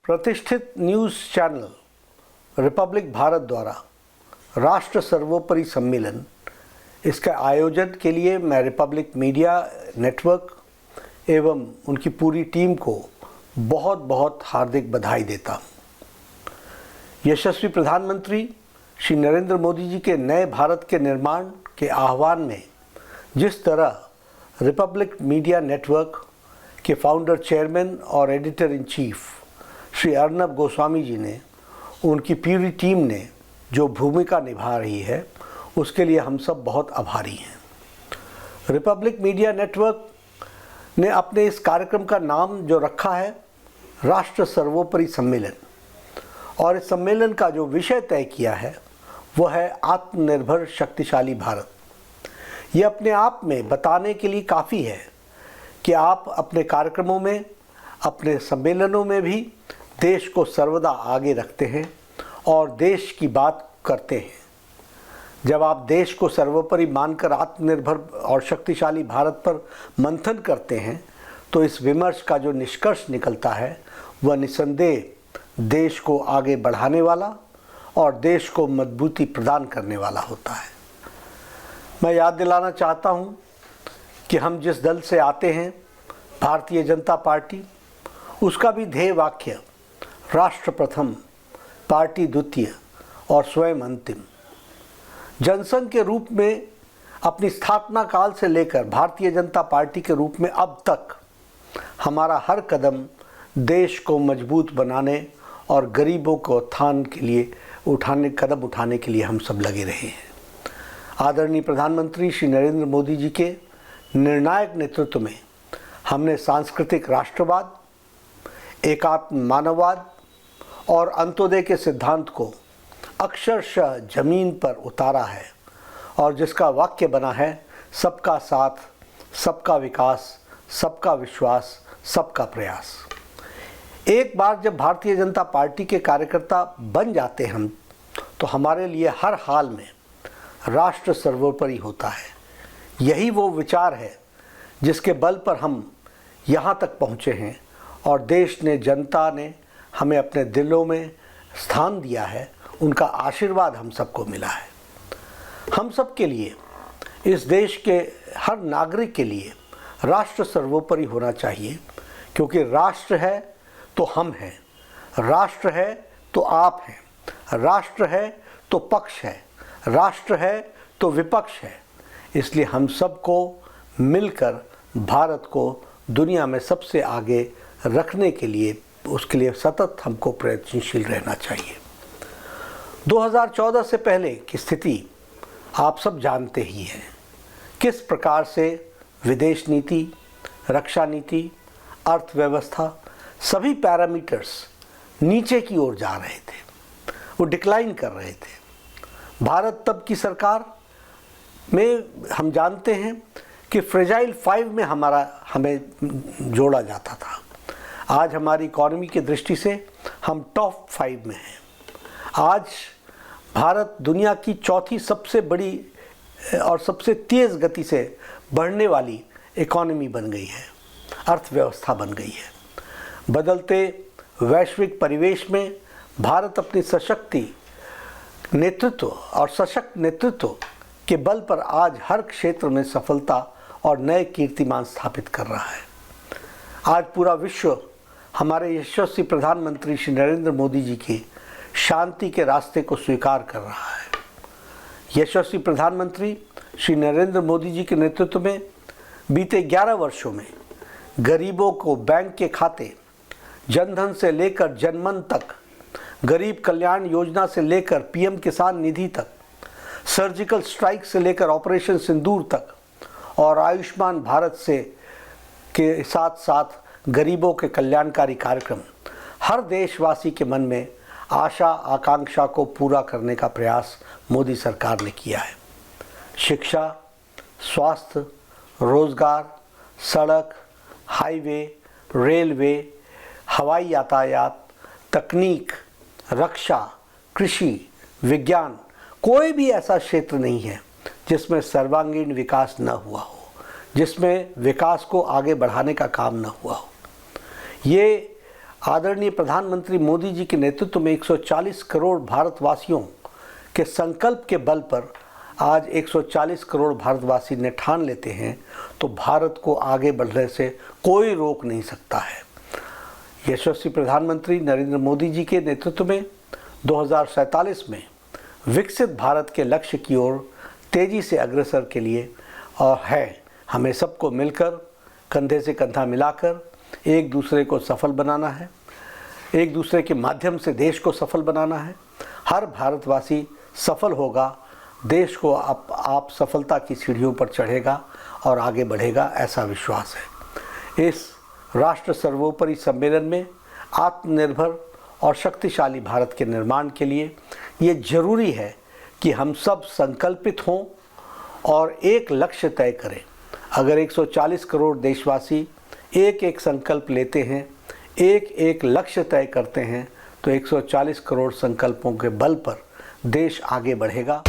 प्रतिष्ठित news channel Republic Bharat द्वारा राष्ट्र सर्वोपरि सम्मेलन, इसके आयोजन के लिए मैं रिपब्लिक मीडिया नेटवर्क एवं उनकी पूरी टीम को बहुत बहुत हार्दिक बधाई देता हूँ। यशस्वी प्रधानमंत्री श्री नरेंद्र मोदी जी के नए भारत के निर्माण के आह्वान में जिस तरह रिपब्लिक मीडिया नेटवर्क के फाउंडर, चेयरमैन और editor in chief Shri Arnab Goswami ji ने, उनकी पूरी टीम ने जो भूमिका निभा रही है, उसके लिए हम सब बहुत आभारी हैं। रिपब्लिक मीडिया नेटवर्क ने अपने इस कार्यक्रम का नाम जो रखा है राष्ट्र सर्वोपरि सम्मेलन, और इस सम्मेलन का जो विषय तय किया है वो है आत्मनिर्भर शक्तिशाली भारत। ये अपने आप में बताने के लिए काफ़ी है कि आप अपने कार्यक्रमों में, अपने सम्मेलनों में भी देश को सर्वदा आगे रखते हैं और देश की बात करते हैं। जब आप देश को सर्वोपरि मानकर आत्मनिर्भर और शक्तिशाली भारत पर मंथन करते हैं तो इस विमर्श का जो निष्कर्ष निकलता है वह निसंदेह देश को आगे बढ़ाने वाला और देश को मजबूती प्रदान करने वाला होता है। मैं याद दिलाना चाहता हूं कि हम जिस दल से आते हैं, भारतीय जनता पार्टी, उसका भी ध्येय वाक्य राष्ट्र प्रथम, पार्टी द्वितीय और स्वयं अंतिम। जनसंघ के रूप में अपनी स्थापना काल से लेकर भारतीय जनता पार्टी के रूप में अब तक हमारा हर कदम देश को मजबूत बनाने और गरीबों को उत्थान के लिए कदम उठाने के लिए हम सब लगे रहे हैं। आदरणीय प्रधानमंत्री श्री नरेंद्र मोदी जी के निर्णायक नेतृत्व में हमने सांस्कृतिक राष्ट्रवाद, एकात्म मानववाद और अंत्योदय के सिद्धांत को अक्षरशः जमीन पर उतारा है, और जिसका वाक्य बना है सबका साथ, सबका विकास, सबका विश्वास, सबका प्रयास। एक बार जब भारतीय जनता पार्टी के कार्यकर्ता बन जाते हम, तो हमारे लिए हर हाल में राष्ट्र सर्वोपरि होता है। यही वो विचार है जिसके बल पर हम यहाँ तक पहुँचे हैं और देश ने, जनता ने हमें अपने दिलों में स्थान दिया है। उनका आशीर्वाद हम सबको मिला है। हम सब के लिए, इस देश के हर नागरिक के लिए राष्ट्र सर्वोपरि होना चाहिए, क्योंकि राष्ट्र है तो हम हैं, राष्ट्र है तो आप हैं, राष्ट्र है तो पक्ष है, राष्ट्र है तो विपक्ष है। इसलिए हम सबको मिलकर भारत को दुनिया में सबसे आगे रखने के लिए, उसके लिए सतत हमको प्रयत्नशील रहना चाहिए। 2014 से पहले की स्थिति आप सब जानते ही हैं। किस प्रकार से विदेश नीति, रक्षा नीति, अर्थव्यवस्था, सभी पैरामीटर्स नीचे की ओर जा रहे थे, वो डिक्लाइन कर रहे थे। भारत तब की सरकार में हम जानते हैं कि फ्रेजाइल 5 में हमें जोड़ा जाता था। आज हमारी इकॉनमी की दृष्टि से हम टॉप 5 में हैं। आज भारत दुनिया की चौथी सबसे बड़ी और सबसे तेज़ गति से बढ़ने वाली इकॉनमी बन गई है, अर्थव्यवस्था बन गई है। बदलते वैश्विक परिवेश में भारत अपनी सशक्त नेतृत्व के बल पर आज हर क्षेत्र में सफलता और नए कीर्तिमान स्थापित कर रहा है। आज पूरा विश्व हमारे यशस्वी प्रधानमंत्री श्री नरेंद्र मोदी जी के शांति के रास्ते को स्वीकार कर रहा है। यशस्वी प्रधानमंत्री श्री नरेंद्र मोदी जी के नेतृत्व में बीते 11 वर्षों में गरीबों को बैंक के खाते, जनधन से लेकर जनमन तक, गरीब कल्याण योजना से लेकर पीएम किसान निधि तक, सर्जिकल स्ट्राइक से लेकर ऑपरेशन सिंदूर तक, और आयुष्मान भारत से के साथ साथ गरीबों के कल्याणकारी कार्यक्रम हर देशवासी के मन में आशा आकांक्षा को पूरा करने का प्रयास मोदी सरकार ने किया है। शिक्षा, स्वास्थ्य, रोजगार, सड़क, हाईवे, रेलवे, हवाई यातायात, तकनीक, रक्षा, कृषि, विज्ञान, कोई भी ऐसा क्षेत्र नहीं है जिसमें सर्वांगीण विकास न हुआ हो, जिसमें विकास को आगे बढ़ाने का काम न हुआ हो। ये आदरणीय प्रधानमंत्री मोदी जी के नेतृत्व में 140 करोड़ भारतवासियों के संकल्प के बल पर आज 140 करोड़ भारतवासी ने ठान लेते हैं तो भारत को आगे बढ़ने से कोई रोक नहीं सकता है। यशस्वी प्रधानमंत्री नरेंद्र मोदी जी के नेतृत्व में 2047 में विकसित भारत के लक्ष्य की ओर तेजी से अग्रसर के लिए और है हमें सबको मिलकर कंधे से कंधा मिलाकर एक दूसरे को सफल बनाना है, एक दूसरे के माध्यम से देश को सफल बनाना है। हर भारतवासी सफल होगा, देश को आप सफलता की सीढ़ियों पर चढ़ेगा और आगे बढ़ेगा, ऐसा विश्वास है। इस राष्ट्र सर्वोपरि सम्मेलन में आत्मनिर्भर और शक्तिशाली भारत के निर्माण के लिए ये जरूरी है कि हम सब संकल्पित हों और एक लक्ष्य तय करें। अगर 140 करोड़ देशवासी एक एक संकल्प लेते हैं, एक एक लक्ष्य तय करते हैं तो 140 करोड़ संकल्पों के बल पर देश आगे बढ़ेगा।